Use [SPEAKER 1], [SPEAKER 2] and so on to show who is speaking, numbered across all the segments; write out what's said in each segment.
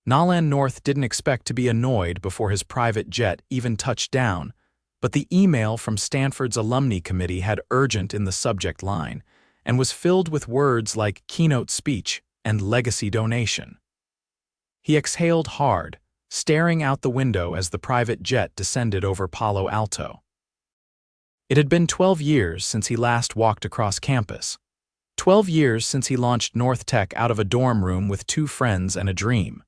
[SPEAKER 1] Nolan North didn't expect to be annoyed before his private jet even touched down, but the email from Stanford's alumni committee had urgent in the subject line and was filled with words like keynote speech and legacy donation. He exhaled hard, staring out the window as the private jet descended over Palo Alto. It had been 12 years since he last walked across campus. 12 years since he launched North Tech out of a dorm room with 2 friends and a dream.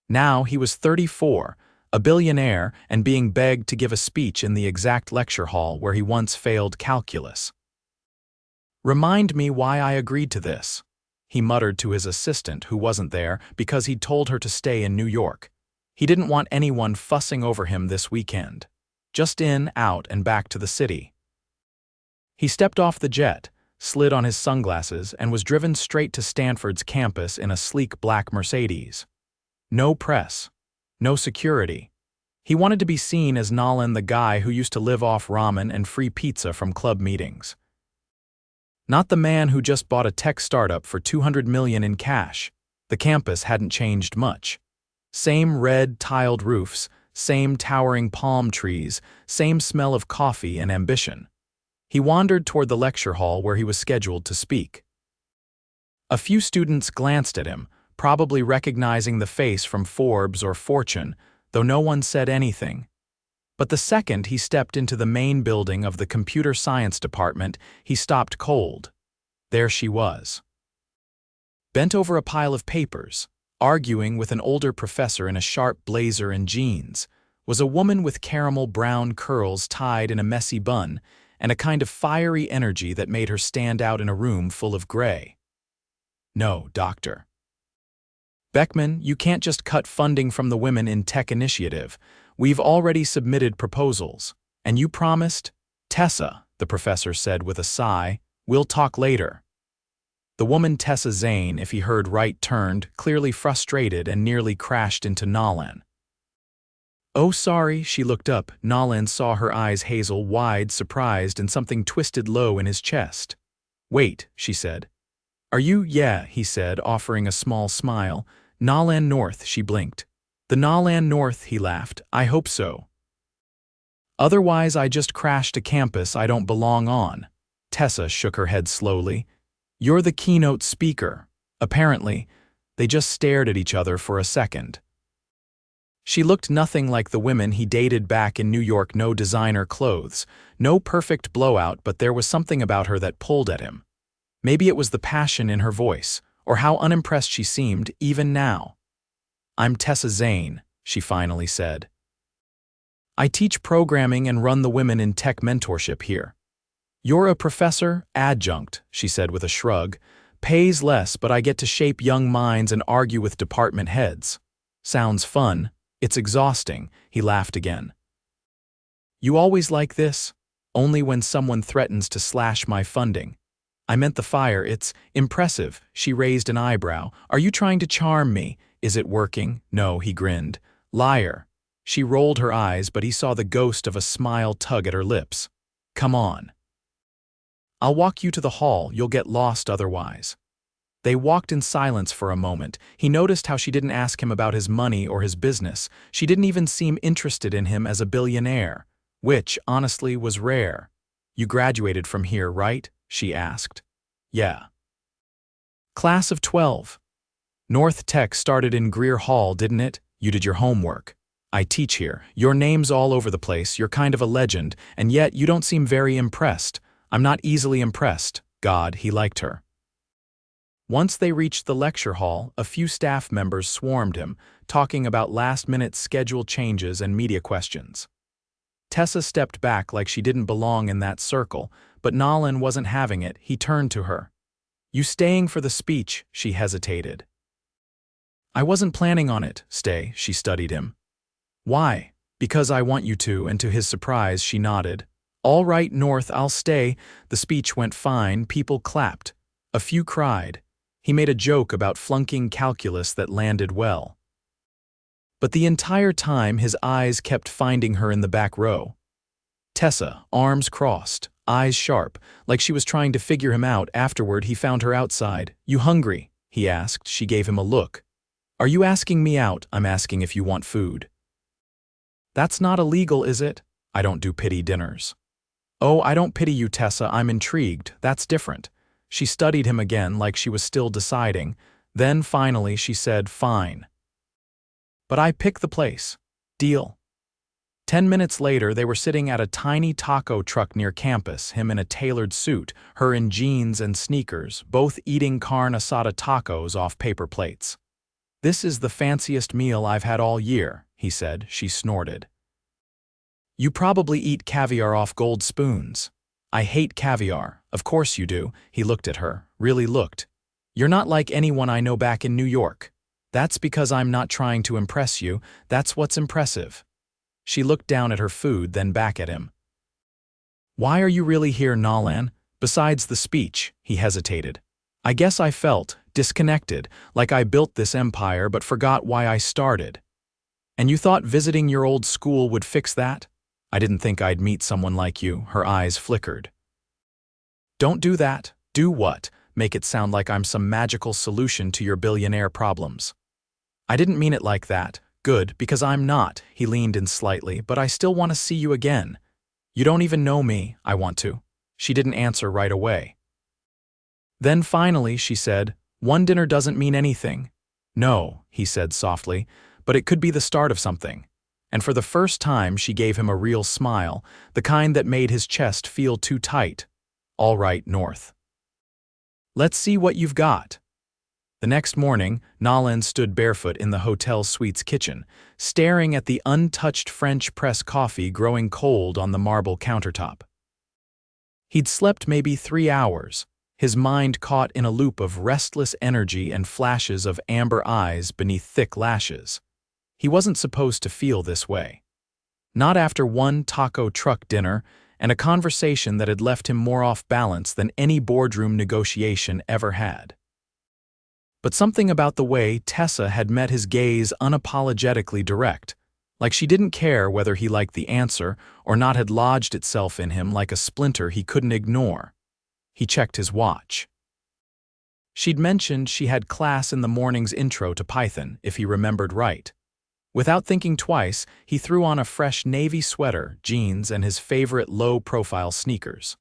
[SPEAKER 1] Now he was 34, a billionaire, and being begged to give a speech in the exact lecture hall where he once failed calculus. "Remind me why I agreed to this," he muttered to his assistant, who wasn't there because he'd told her to stay in New York. He didn't want anyone fussing over him this weekend. Just in, out, and back to the city. He stepped off the jet, slid on his sunglasses, and was driven straight to Stanford's campus in a sleek black Mercedes. No press. No security. He wanted to be seen as Nolan, the guy who used to live off ramen and free pizza from club meetings. Not the man who just bought a tech startup for $200 million in cash. The campus hadn't changed much. Same red, tiled roofs, same towering palm trees, same smell of coffee and ambition. He wandered toward the lecture hall where he was scheduled to speak. A few students glanced at him, probably recognizing the face from Forbes or Fortune, though no one said anything. But the second he stepped into the main building of the computer science department, he stopped cold. There she was. Bent over a pile of papers, arguing with an older professor in a sharp blazer and jeans, was a woman with caramel brown curls tied in a messy bun and a kind of fiery energy that made her stand out in a room full of gray. "No, Doctor. Beckman, you can't just cut funding from the Women in Tech initiative. We've already submitted proposals. And you promised?" "Tessa," the professor said with a sigh, "we'll talk later." The woman Tessa Zane, if he heard right, turned, clearly frustrated, and nearly crashed into Nolan. "Oh, sorry," she looked up. Nolan saw her eyes hazel, wide, surprised, and something twisted low in his chest. "Wait," she said. "Are you?" "Yeah," he said, offering a small smile. "Nolan North," she blinked. "The Nolan North," he laughed. "I hope so. Otherwise I just crashed a campus I don't belong on." Tessa shook her head slowly. "You're the keynote speaker." Apparently, they just stared at each other for a second. She looked nothing like the women he dated back in New York. No designer clothes, no perfect blowout, but there was something about her that pulled at him. Maybe it was the passion in her voice, or how unimpressed she seemed, even now. "I'm Tessa Zane," she finally said. "I teach programming and run the Women in Tech mentorship here." "You're a professor?" "Adjunct," she said with a shrug. "Pays less, but I get to shape young minds and argue with department heads." "Sounds fun. It's exhausting," he laughed again. "You always like this?" "Only when someone threatens to slash my funding." "I meant the fire. It's impressive." She raised an eyebrow. "Are you trying to charm me? Is it working?" "No," he grinned. "Liar." She rolled her eyes, but he saw the ghost of a smile tug at her lips. "Come on. I'll walk you to the hall. You'll get lost otherwise." They walked in silence for a moment. He noticed how she didn't ask him about his money or his business. She didn't even seem interested in him as a billionaire, which, honestly, was rare. "You graduated from here, right?" she asked. "Yeah." "Class of 12. North Tech started in Greer Hall, didn't it? You did your homework." "I teach here. Your name's all over the place. You're kind of a legend, and yet you don't seem very impressed." "I'm not easily impressed." God, he liked her. Once they reached the lecture hall, a few staff members swarmed him, talking about last-minute schedule changes and media questions. Tessa stepped back like she didn't belong in that circle, but Nolan wasn't having it. He turned to her. "You staying for the speech?" She hesitated. "I wasn't planning on it." "Stay," she studied him. "Why?" "Because I want you to," and to his surprise she nodded. "All right, North, I'll stay." The speech went fine. People clapped. A few cried. He made a joke about flunking calculus that landed well. But the entire time his eyes kept finding her in the back row. Tessa, arms crossed, eyes sharp, like she was trying to figure him out. Afterward he found her outside. "You hungry?" he asked. She gave him a look. Are you asking me out? I'm asking if you want food. That's not illegal, is it? I don't do pity dinners. Oh, I don't pity you, Tessa, I'm intrigued. That's different. She studied him again like she was still deciding. Then finally she said, fine. But I pick the place. Deal. 10 minutes later, they were sitting at a tiny taco truck near campus, him in a tailored suit, her in jeans and sneakers, both eating carne asada tacos off paper plates. This is the fanciest meal I've had all year, he said. She snorted. You probably eat caviar off gold spoons. I hate caviar. Of course you do. He looked at her, really looked. You're not like anyone I know back in New York. That's because I'm not trying to impress you. That's what's impressive. She looked down at her food, then back at him. Why are you really here, Nolan? Besides the speech, he hesitated. I guess I felt disconnected, like I built this empire but forgot why I started. And you thought visiting your old school would fix that? I didn't think I'd meet someone like you. Her eyes flickered. Don't do that. Do what? Make it sound like I'm some magical solution to your billionaire problems. I didn't mean it like that. Good, because I'm not. He leaned in slightly, but I still want to see you again. You don't even know me. I want to. She didn't answer right away. Then finally she said, one dinner doesn't mean anything. No, he said softly, but it could be the start of something. And for the first time she gave him a real smile, the kind that made his chest feel too tight. All right, North. Let's see what you've got. The next morning, Nolan stood barefoot in the hotel suite's kitchen, staring at the untouched French press coffee growing cold on the marble countertop. He'd slept maybe 3 hours, his mind caught in a loop of restless energy and flashes of amber eyes beneath thick lashes. He wasn't supposed to feel this way. Not after one taco truck dinner and a conversation that had left him more off balance than any boardroom negotiation ever had. But something about the way Tessa had met his gaze unapologetically direct, like she didn't care whether he liked the answer or not, had lodged itself in him like a splinter he couldn't ignore. He checked his watch. She'd mentioned she had class in the morning's intro to Python, if he remembered right. Without thinking twice, he threw on a fresh navy sweater, jeans, and his favorite low-profile sneakers.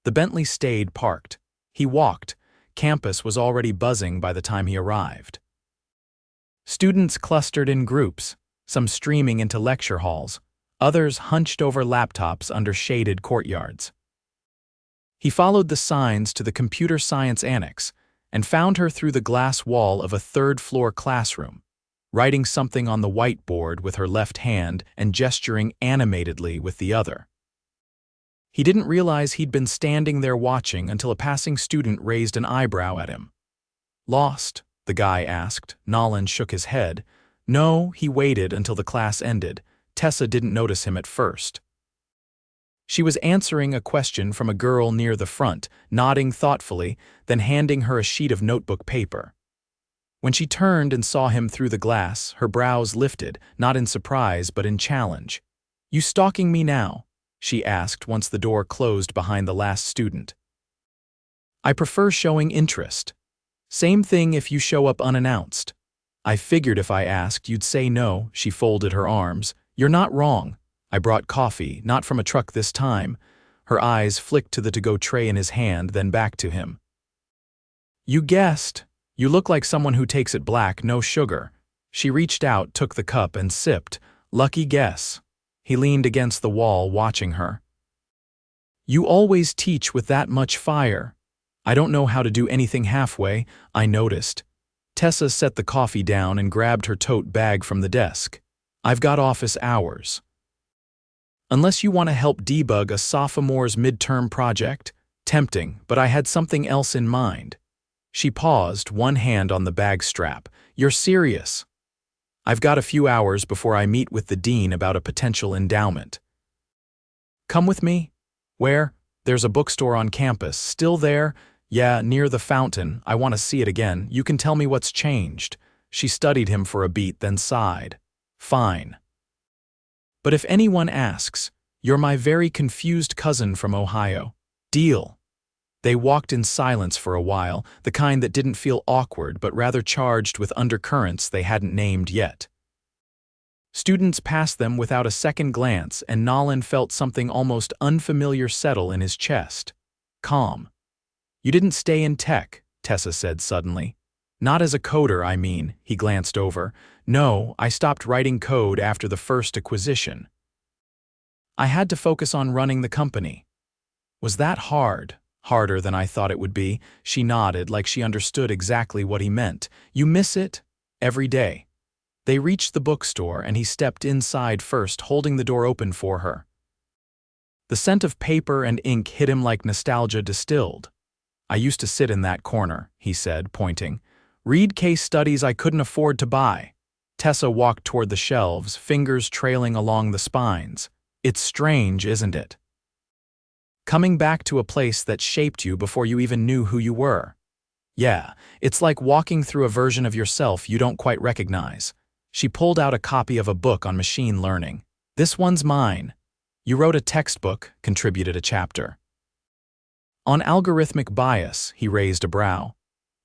[SPEAKER 1] The Bentley stayed parked. He walked. Campus was already buzzing by the time he arrived. Students clustered in groups, some streaming into lecture halls, others hunched over laptops under shaded courtyards. He followed the signs to the computer science annex and found her through the glass wall of a third-floor classroom, writing something on the whiteboard with her left hand and gesturing animatedly with the other. He didn't realize he'd been standing there watching until a passing student raised an eyebrow at him. Lost? The guy asked. Nolan shook his head. No, he waited until the class ended. Tessa didn't notice him at first. She was answering a question from a girl near the front, nodding thoughtfully, then handing her a sheet of notebook paper. When she turned and saw him through the glass, her brows lifted, not in surprise but in challenge. You stalking me now? She asked once the door closed behind the last student. I prefer showing interest. Same thing if you show up unannounced. I figured if I asked, you'd say no. She folded her arms. You're not wrong. I brought coffee, not from a truck this time. Her eyes flicked to the to-go tray in his hand, then back to him. You guessed. You look like someone who takes it black, no sugar. She reached out, took the cup, and sipped. Lucky guess. He leaned against the wall, watching her. You always teach with that much fire. I don't know how to do anything halfway, I noticed. Tessa set the coffee down and grabbed her tote bag from the desk. I've got office hours. Unless you want to help debug a sophomore's midterm project? Tempting, but I had something else in mind. She paused, one hand on the bag strap. You're serious? I've got a few hours before I meet with the dean about a potential endowment. Come with me? Where? There's a bookstore on campus. Still there? Yeah, near the fountain. I want to see it again. You can tell me what's changed. She studied him for a beat, then sighed. Fine. But if anyone asks, you're my very confused cousin from Ohio. Deal. They walked in silence for a while, the kind that didn't feel awkward but rather charged with undercurrents they hadn't named yet. Students passed them without a second glance, and Nolan felt something almost unfamiliar settle in his chest. Calm. "You didn't stay in tech," Tessa said suddenly. "Not as a coder, I mean," he glanced over. "No, I stopped writing code after the first acquisition. I had to focus on running the company." "Was that hard?" "Harder than I thought it would be." She nodded like she understood exactly what he meant. "You miss it?" "Every day." They reached the bookstore, and he stepped inside first, holding the door open for her. The scent of paper and ink hit him like nostalgia distilled. "I used to sit in that corner," he said, pointing. "Read case studies I couldn't afford to buy." Tessa walked toward the shelves, fingers trailing along the spines. "It's strange, isn't it? Coming back to a place that shaped you before you even knew who you were." "Yeah, it's like walking through a version of yourself you don't quite recognize." She pulled out a copy of a book on machine learning. "This one's mine." "You wrote a textbook," contributed a chapter. "On algorithmic bias," he raised a brow.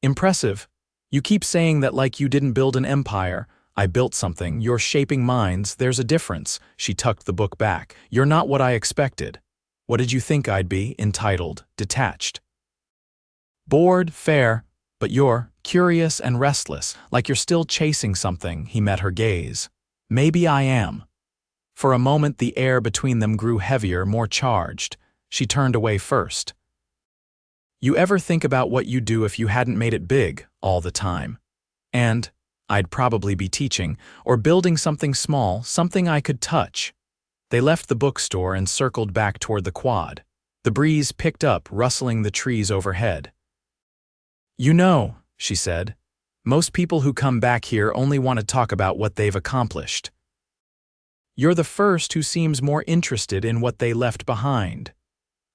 [SPEAKER 1] "Impressive. You keep saying that like you didn't build an empire." "I built something. You're shaping minds. There's a difference." She tucked the book back. "You're not what I expected." "What did you think I'd be?" "Entitled, detached. Bored, fair. But you're curious and restless, like you're still chasing something." He met her gaze. "Maybe I am." For a moment the air between them grew heavier, more charged. She turned away first. "You ever think about what you'd do if you hadn't made it big all the time?" "And I'd probably be teaching, or building something small, something I could touch." They left the bookstore and circled back toward the quad. The breeze picked up, rustling the trees overhead. "You know," she said, "most people who come back here only want to talk about what they've accomplished. You're the first who seems more interested in what they left behind."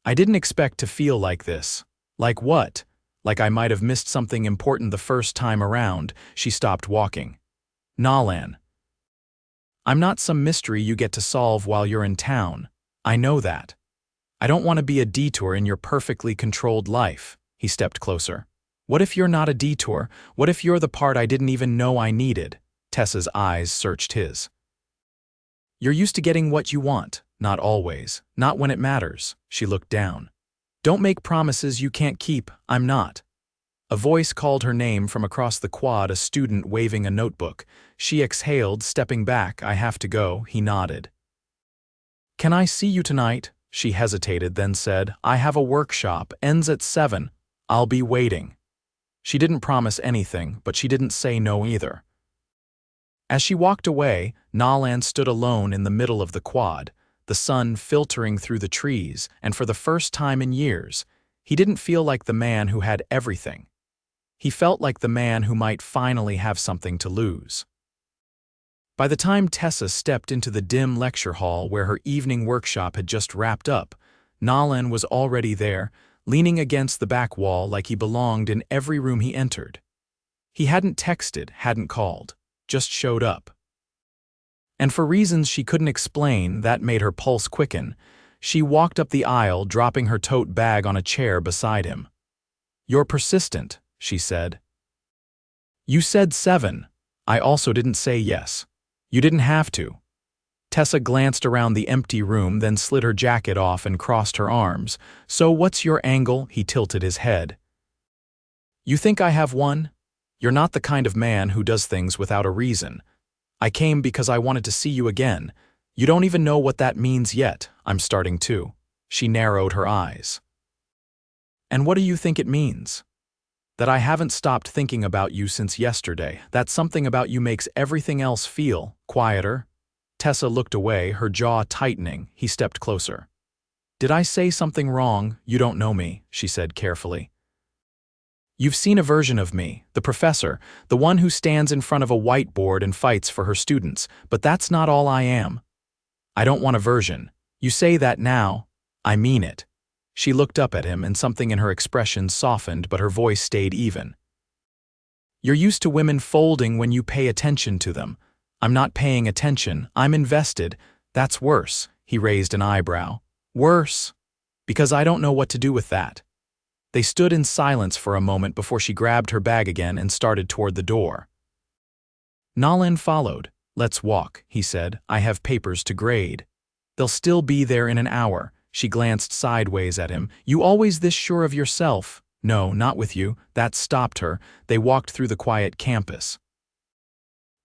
[SPEAKER 1] "I didn't expect to feel like this." "Like what?" "Like I might have missed something important the first time around." She stopped walking. "Nolan, I'm not some mystery you get to solve while you're in town. I know that. I don't want to be a detour in your perfectly controlled life." He stepped closer. "What if you're not a detour? What if you're the part I didn't even know I needed?" Tessa's eyes searched his. "You're used to getting what you want. Not always. Not when it matters." She looked down. "Don't make promises you can't keep." "I'm not." A voice called her name from across the quad, a student waving a notebook. She exhaled, stepping back. "I have to go." He nodded. "Can I see you tonight?" She hesitated, then said, "I have a workshop. Ends at 7. I'll be waiting." She didn't promise anything, but she didn't say no either. As she walked away, Nolan stood alone in the middle of the quad, the sun filtering through the trees, and for the first time in years, he didn't feel like the man who had everything. He felt like the man who might finally have something to lose. By the time Tessa stepped into the dim lecture hall where her evening workshop had just wrapped up, Nolan was already there, leaning against the back wall like he belonged in every room he entered. He hadn't texted, hadn't called, just showed up. And for reasons she couldn't explain, that made her pulse quicken. She walked up the aisle, dropping her tote bag on a chair beside him. "You're persistent," she said. "You said 7. I also didn't say yes. You didn't have to." Tessa glanced around the empty room, then slid her jacket off and crossed her arms. "So what's your angle?" He tilted his head. "You think I have one? You're not the kind of man who does things without a reason. I came because I wanted to see you again. You don't even know what that means yet." "I'm starting to." She narrowed her eyes. "And what do you think it means?" "That I haven't stopped thinking about you since yesterday. That something about you makes everything else feel quieter." Tessa looked away, her jaw tightening. He stepped closer. "Did I say something wrong?" "You don't know me," she said carefully. "You've seen a version of me, the professor, the one who stands in front of a whiteboard and fights for her students, but that's not all I am." "I don't want a version. You say that now. I mean it." She looked up at him, and something in her expression softened, but her voice stayed even. "You're used to women folding when you pay attention to them. I'm not paying attention. I'm invested. That's worse." He raised an eyebrow. "Worse? Because I don't know what to do with that." They stood in silence for a moment before she grabbed her bag again and started toward the door. Nolan followed. "Let's walk," he said. "I have papers to grade." "They'll still be there in an hour." She glanced sideways at him. "You always this sure of yourself?" "No, not with you." That stopped her. They walked through the quiet campus.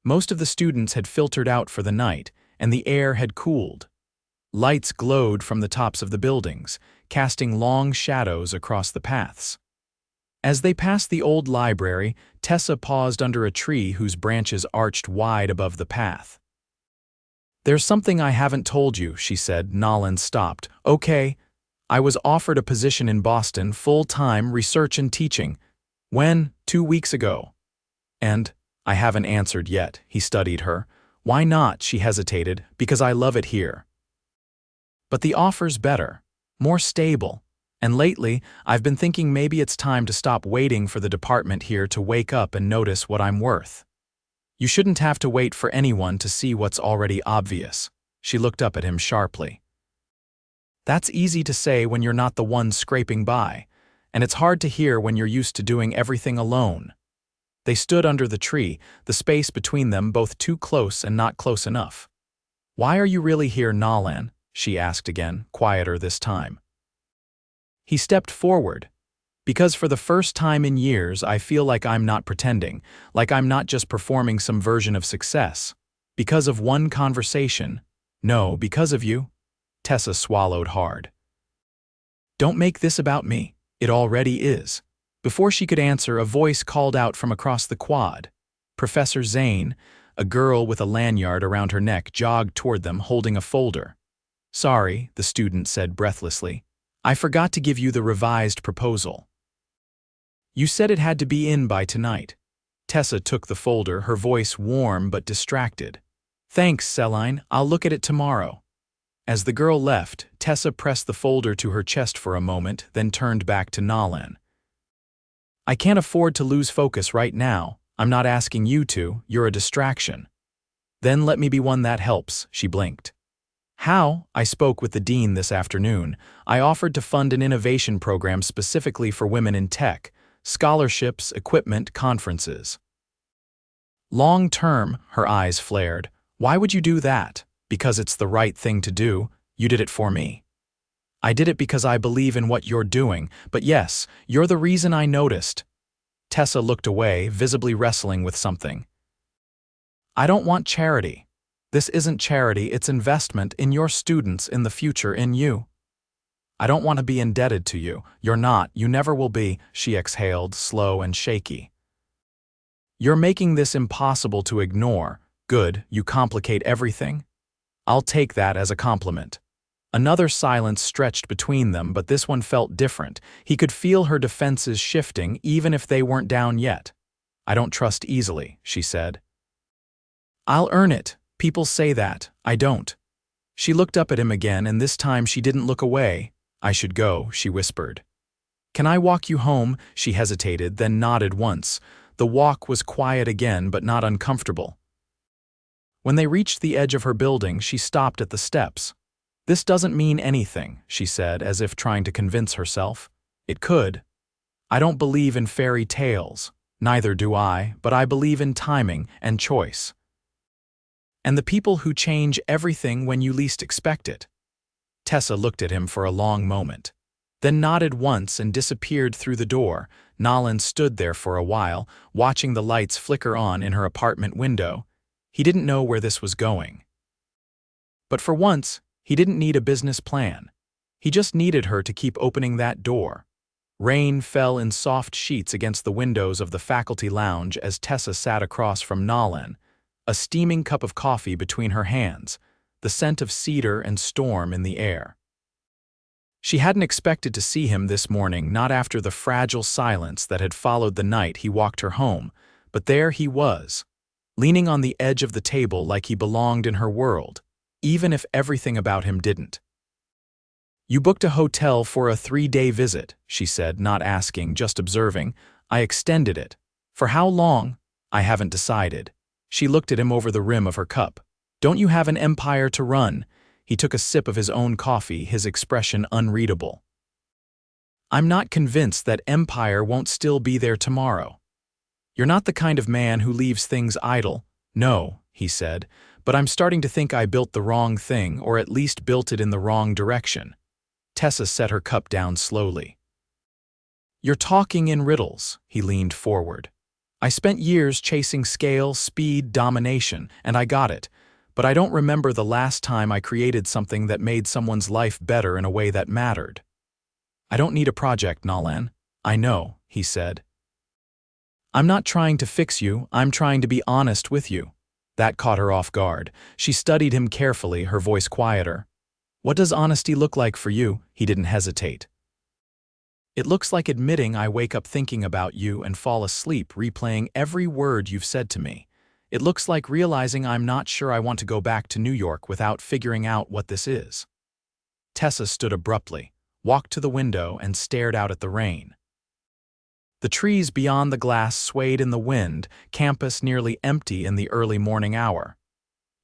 [SPEAKER 1] Most of the students had filtered out for the night, and the air had cooled. Lights glowed from the tops of the buildings, casting long shadows across the paths. As they passed the old library, Tessa paused under a tree whose branches arched wide above the path. "There's something I haven't told you," she said. Nolan stopped. "Okay. I was offered a position in Boston, full-time research and teaching." "When?" "2 weeks ago." "And?" "I haven't answered yet." He studied her. "Why not?" She hesitated. "Because I love it here. But the offer's better, more stable. And lately, I've been thinking maybe it's time to stop waiting for the department here to wake up and notice what I'm worth. You shouldn't have to wait for anyone to see what's already obvious." She looked up at him sharply. "That's easy to say when you're not the one scraping by, and it's hard to hear when you're used to doing everything alone." They stood under the tree, the space between them both too close and not close enough. "Why are you really here, Nolan?" she asked again, quieter this time. He stepped forward. "Because for the first time in years I feel like I'm not pretending, like I'm not just performing some version of success. Because of one conversation. No, because of you." Tessa swallowed hard. "Don't make this about me. It already is." Before she could answer, a voice called out from across the quad. Professor Zane, a girl with a lanyard around her neck, jogged toward them holding a folder. "Sorry," the student said breathlessly. "I forgot to give you the revised proposal. You said it had to be in by tonight." Tessa took the folder, her voice warm but distracted. "Thanks, Celine. I'll look at it tomorrow." As the girl left, Tessa pressed the folder to her chest for a moment, then turned back to Nolan. "I can't afford to lose focus right now. I'm not asking you to. You're a distraction." "Then let me be one that helps," she blinked. "How?" "I spoke with the dean this afternoon. I offered to fund an innovation program specifically for women in tech. Scholarships, equipment, conferences." "Long term," her eyes flared. "Why would you do that?" "Because it's the right thing to do. You did it for me." "I did it because I believe in what you're doing. But yes, you're the reason I noticed." Tessa looked away, visibly wrestling with something. "I don't want charity. This isn't charity, it's investment in your students, in the future, in you. I don't want to be indebted to you. You're not, you never will be," she exhaled, slow and shaky. "You're making this impossible to ignore. Good, you complicate everything. I'll take that as a compliment." Another silence stretched between them, but this one felt different. He could feel her defenses shifting, even if they weren't down yet. "I don't trust easily," she said. "I'll earn it. People say that. I don't." She looked up at him again, and this time she didn't look away. "I should go," she whispered. "Can I walk you home?" She hesitated, then nodded once. The walk was quiet again, but not uncomfortable. When they reached the edge of her building, she stopped at the steps. "This doesn't mean anything," she said, as if trying to convince herself. "It could. I don't believe in fairy tales. Neither do I, but I believe in timing and choice. And the people who change everything when you least expect it." Tessa looked at him for a long moment, then nodded once and disappeared through the door. Nolan stood there for a while, watching the lights flicker on in her apartment window. He didn't know where this was going. But for once, he didn't need a business plan. He just needed her to keep opening that door. Rain fell in soft sheets against the windows of the faculty lounge as Tessa sat across from Nolan, a steaming cup of coffee between her hands, the scent of cedar and storm in the air. She hadn't expected to see him this morning, not after the fragile silence that had followed the night he walked her home, but there he was, leaning on the edge of the table like he belonged in her world, even if everything about him didn't. "You booked a hotel for a 3-day visit," she said, not asking, just observing. "I extended it. For how long?" "I haven't decided." She looked at him over the rim of her cup. "Don't you have an empire to run?" He took a sip of his own coffee, his expression unreadable. I'm not convinced that Empire won't still be there tomorrow. You're not the kind of man who leaves things idle. No, he said, but I'm starting to think I built the wrong thing, or at least built it in the wrong direction. Tessa set her cup down slowly. You're talking in riddles, he leaned forward. I spent years chasing scale, speed, domination, and I got it. But I don't remember the last time I created something that made someone's life better in a way that mattered. I don't need a project, Nolan. I know, he said. I'm not trying to fix you, I'm trying to be honest with you. That caught her off guard. She studied him carefully, her voice quieter. What does honesty look like for you? He didn't hesitate. It looks like admitting I wake up thinking about you and fall asleep replaying every word you've said to me. It looks like realizing I'm not sure I want to go back to New York without figuring out what this is. Tessa stood abruptly, walked to the window and stared out at the rain. The trees beyond the glass swayed in the wind, campus nearly empty in the early morning hour.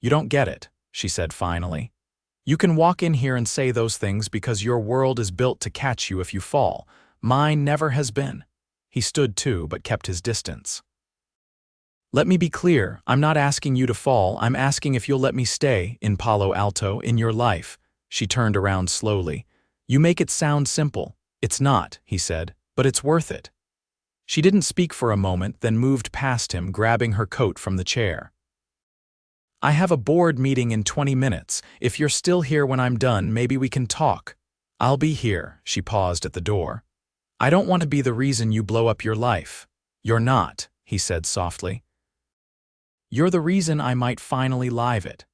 [SPEAKER 1] You don't get it, she said finally. You can walk in here and say those things because your world is built to catch you if you fall. Mine never has been. He stood too, but kept his distance. Let me be clear, I'm not asking you to fall, I'm asking if you'll let me stay, in Palo Alto, in your life. She turned around slowly. You make it sound simple. It's not, he said, but it's worth it. She didn't speak for a moment, then moved past him, grabbing her coat from the chair. I have a board meeting in 20 minutes. If you're still here when I'm done, maybe we can talk. I'll be here, she paused at the door. I don't want to be the reason you blow up your life. You're not, he said softly. You're the reason I might finally live it.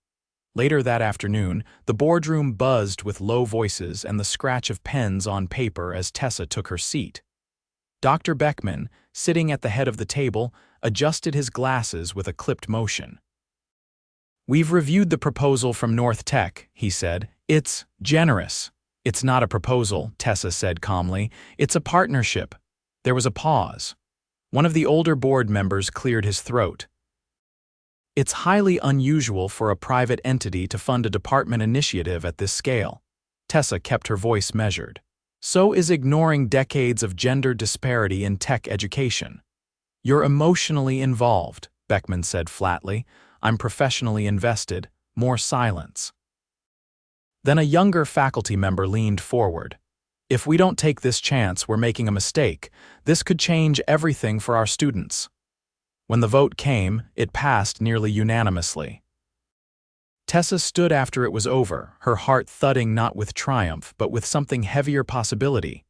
[SPEAKER 1] Later that afternoon, the boardroom buzzed with low voices and the scratch of pens on paper as Tessa took her seat. Dr. Beckman, sitting at the head of the table, adjusted his glasses with a clipped motion. We've reviewed the proposal from North Tech, he said. It's generous. It's not a proposal, Tessa said calmly. It's a partnership. There was a pause. One of the older board members cleared his throat. It's highly unusual for a private entity to fund a department initiative at this scale. Tessa kept her voice measured. So is ignoring decades of gender disparity in tech education. You're emotionally involved, Beckman said flatly. I'm professionally invested. More silence. Then a younger faculty member leaned forward. If we don't take this chance, we're making a mistake. This could change everything for our students. When the vote came, it passed nearly unanimously. Tessa stood after it was over, her heart thudding not with triumph but with something heavier possibility.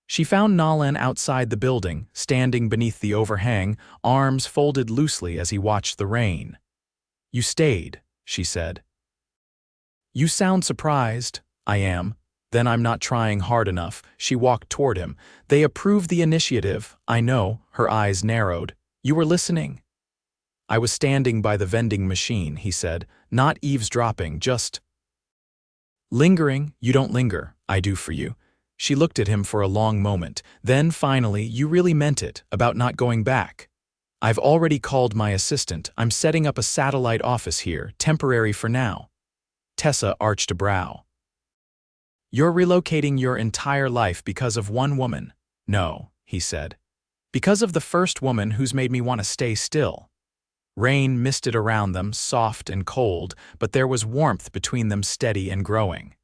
[SPEAKER 1] She found Nolan outside the building, standing beneath the overhang, arms folded loosely as he watched the rain. You stayed, she said. You sound surprised. I am. Then I'm not trying hard enough. She walked toward him. They approved the initiative. I know, her eyes narrowed. You were listening. I was standing by the vending machine, he said, not eavesdropping, just lingering. You don't linger, I do for you. She looked at him for a long moment. Then, finally, you really meant it, about not going back. I've already called my assistant. I'm setting up a satellite office here, temporary for now. Tessa arched a brow. You're relocating your entire life because of one woman. No, he said. Because of the first woman who's made me want to stay still. Rain misted around them, soft and cold, but there was warmth between them, steady and growing.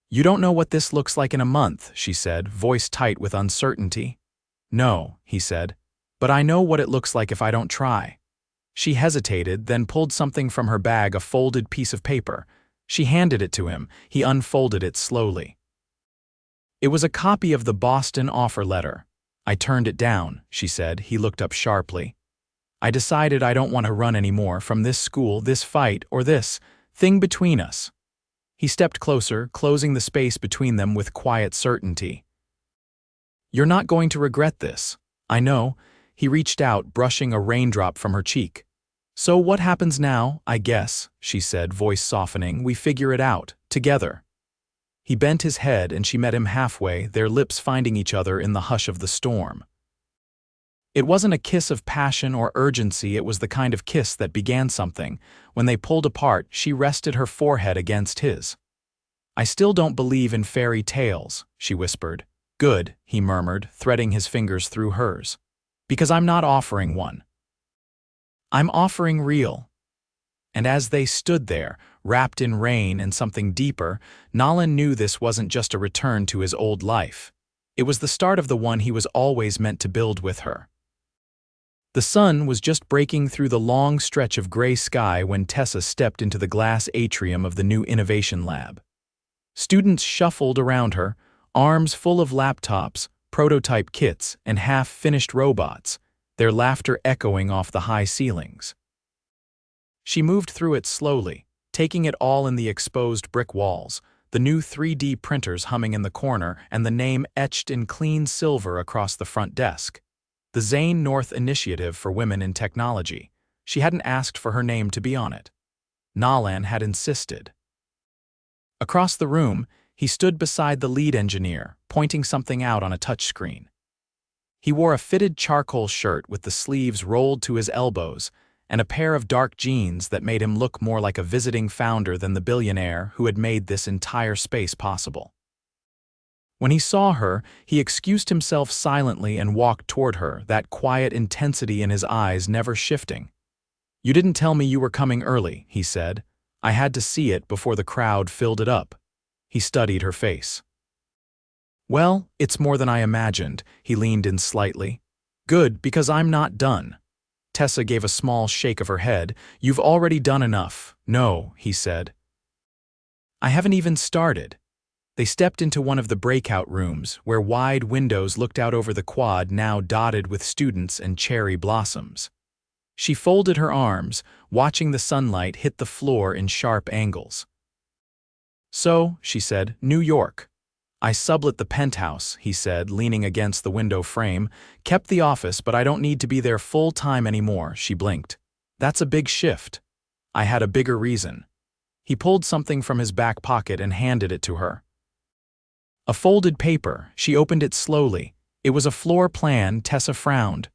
[SPEAKER 1] You don't know what this looks like in a month, she said, voice tight with uncertainty. No, he said, but I know what it looks like if I don't try. She hesitated, then pulled something from her bag, a folded piece of paper. She handed it to him. He unfolded it slowly. It was a copy of the Boston offer letter. I turned it down, she said. He looked up sharply. I decided I don't want to run anymore from this school, this fight, or this thing between us. He stepped closer, closing the space between them with quiet certainty. You're not going to regret this. I know. He reached out, brushing a raindrop from her cheek. So what happens now, I guess, she said, voice softening. We figure it out, together. He bent his head and she met him halfway, their lips finding each other in the hush of the storm. It wasn't a kiss of passion or urgency, it was the kind of kiss that began something. When they pulled apart, she rested her forehead against his. I still don't believe in fairy tales, she whispered. Good, he murmured, threading his fingers through hers. Because I'm not offering one. I'm offering real. And as they stood there, wrapped in rain and something deeper, Nolan knew this wasn't just a return to his old life. It was the start of the one he was always meant to build with her. The sun was just breaking through the long stretch of gray sky when Tessa stepped into the glass atrium of the new innovation lab. Students shuffled around her, arms full of laptops, prototype kits, and half-finished robots, their laughter echoing off the high ceilings. She moved through it slowly, taking it all in the exposed brick walls, the new 3D printers humming in the corner and the name etched in clean silver across the front desk. The Zane North Initiative for Women in Technology. She hadn't asked for her name to be on it. Nolan had insisted. Across the room, he stood beside the lead engineer, pointing something out on a touchscreen. He wore a fitted charcoal shirt with the sleeves rolled to his elbows and a pair of dark jeans that made him look more like a visiting founder than the billionaire who had made this entire space possible. When he saw her, he excused himself silently and walked toward her, that quiet intensity in his eyes never shifting. "You didn't tell me you were coming early," he said. "I had to see it before the crowd filled it up." He studied her face. "Well, it's more than I imagined," he leaned in slightly. "Good, because I'm not done." Tessa gave a small shake of her head. "You've already done enough." "No," he said. "I haven't even started." They stepped into one of the breakout rooms, where wide windows looked out over the quad now dotted with students and cherry blossoms. She folded her arms, watching the sunlight hit the floor in sharp angles. "So," she said, "New York." "I sublet the penthouse," he said, leaning against the window frame. "Kept the office, but I don't need to be there full-time anymore," she blinked. "That's a big shift." "I had a bigger reason." He pulled something from his back pocket and handed it to her. A folded paper. She opened it slowly. It was a floor plan. Tessa frowned.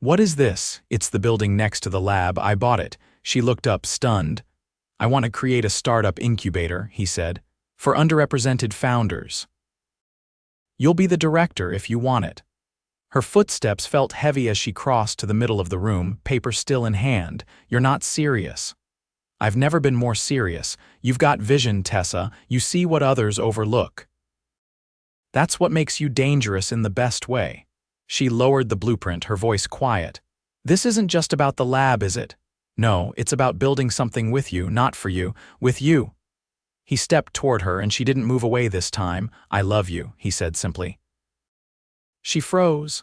[SPEAKER 1] "What is this?" "It's the building next to the lab. I bought it." She looked up, stunned. "I want to create a startup incubator," he said, "for underrepresented founders. You'll be the director if you want it." Her footsteps felt heavy as she crossed to the middle of the room, paper still in hand. "You're not serious." "I've never been more serious. You've got vision, Tessa. You see what others overlook. That's what makes you dangerous in the best way." She lowered the blueprint, her voice quiet. "This isn't just about the lab, is it?" "No, it's about building something with you, not for you, with you." He stepped toward her and she didn't move away this time. "I love you," he said simply. She froze.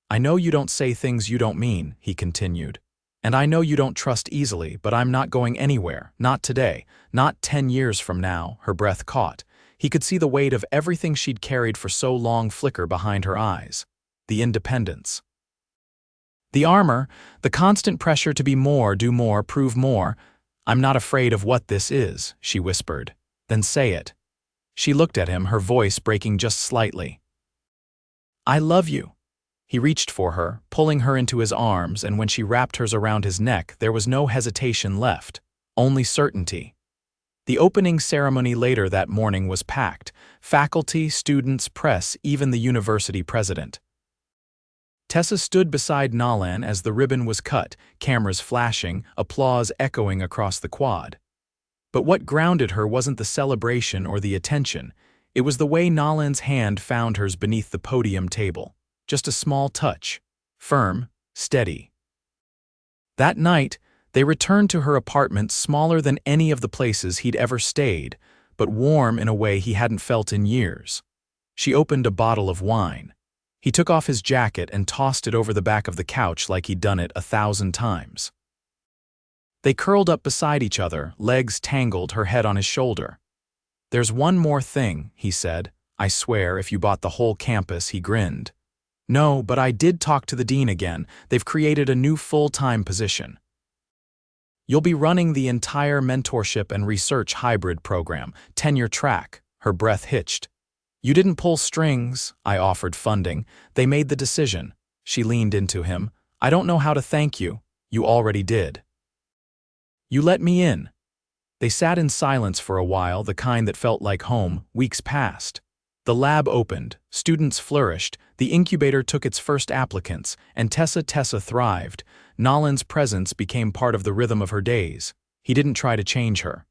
[SPEAKER 1] "I know you don't say things you don't mean," he continued. "And I know you don't trust easily, but I'm not going anywhere, not today, not 10 years from now." Her breath caught. He could see the weight of everything she'd carried for so long flicker behind her eyes. The independence. The armor, the constant pressure to be more, do more, prove more. "I'm not afraid of what this is," she whispered. "Then say it." She looked at him, her voice breaking just slightly. "I love you." He reached for her, pulling her into his arms, and when she wrapped hers around his neck, there was no hesitation left, only certainty. The opening ceremony later that morning was packed. Faculty, students, press, even the university president. Tessa stood beside Nolan as the ribbon was cut, cameras flashing, applause echoing across the quad. But what grounded her wasn't the celebration or the attention. It was the way Nolan's hand found hers beneath the podium table. Just a small touch. Firm, steady. That night, they returned to her apartment, smaller than any of the places he'd ever stayed, but warm in a way he hadn't felt in years. She opened a bottle of wine. He took off his jacket and tossed it over the back of the couch like he'd done it 1,000 times. They curled up beside each other, legs tangled, her head on his shoulder. "There's one more thing," he said. "I swear, if you bought the whole campus," he grinned. "No, but I did talk to the dean again. They've created a new full-time position. You'll be running the entire mentorship and research hybrid program, tenure track." Her breath hitched. "You didn't pull strings. I offered funding. They made the decision." She leaned into him. "I don't know how to thank you. You already did. You let me in." They sat in silence for a while, the kind that felt like home. Weeks passed. The lab opened, students flourished, the incubator took its first applicants, and Tessa thrived. Nolan's presence became part of the rhythm of her days. He didn't try to change her.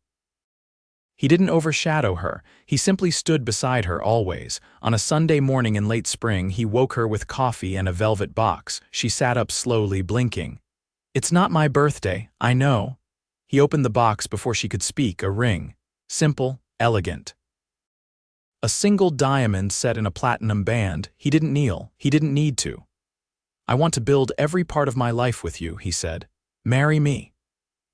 [SPEAKER 1] He didn't overshadow her, he simply stood beside her always. On a Sunday morning in late spring, he woke her with coffee and a velvet box. She sat up slowly, blinking. "It's not my birthday, I know." He opened the box before she could speak, a ring. Simple, elegant. A single diamond set in a platinum band. He didn't kneel, he didn't need to. "I want to build every part of my life with you," he said. "Marry me."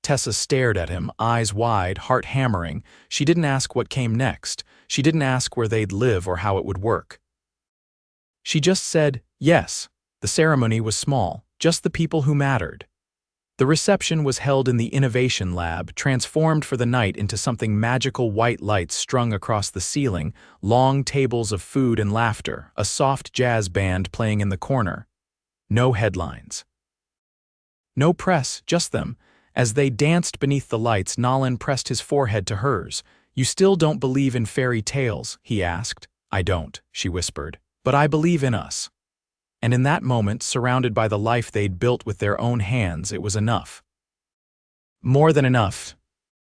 [SPEAKER 1] Tessa stared at him, eyes wide, heart hammering. She didn't ask what came next. She didn't ask where they'd live or how it would work. She just said, yes. The ceremony was small, just the people who mattered. The reception was held in the Innovation Lab, transformed for the night into something magical. White lights strung across the ceiling, long tables of food and laughter, a soft jazz band playing in the corner. No headlines. No press, just them. As they danced beneath the lights, Nolan pressed his forehead to hers. "You still don't believe in fairy tales?" he asked. "I don't," she whispered. "But I believe in us." And in that moment, surrounded by the life they'd built with their own hands, it was enough. More than enough.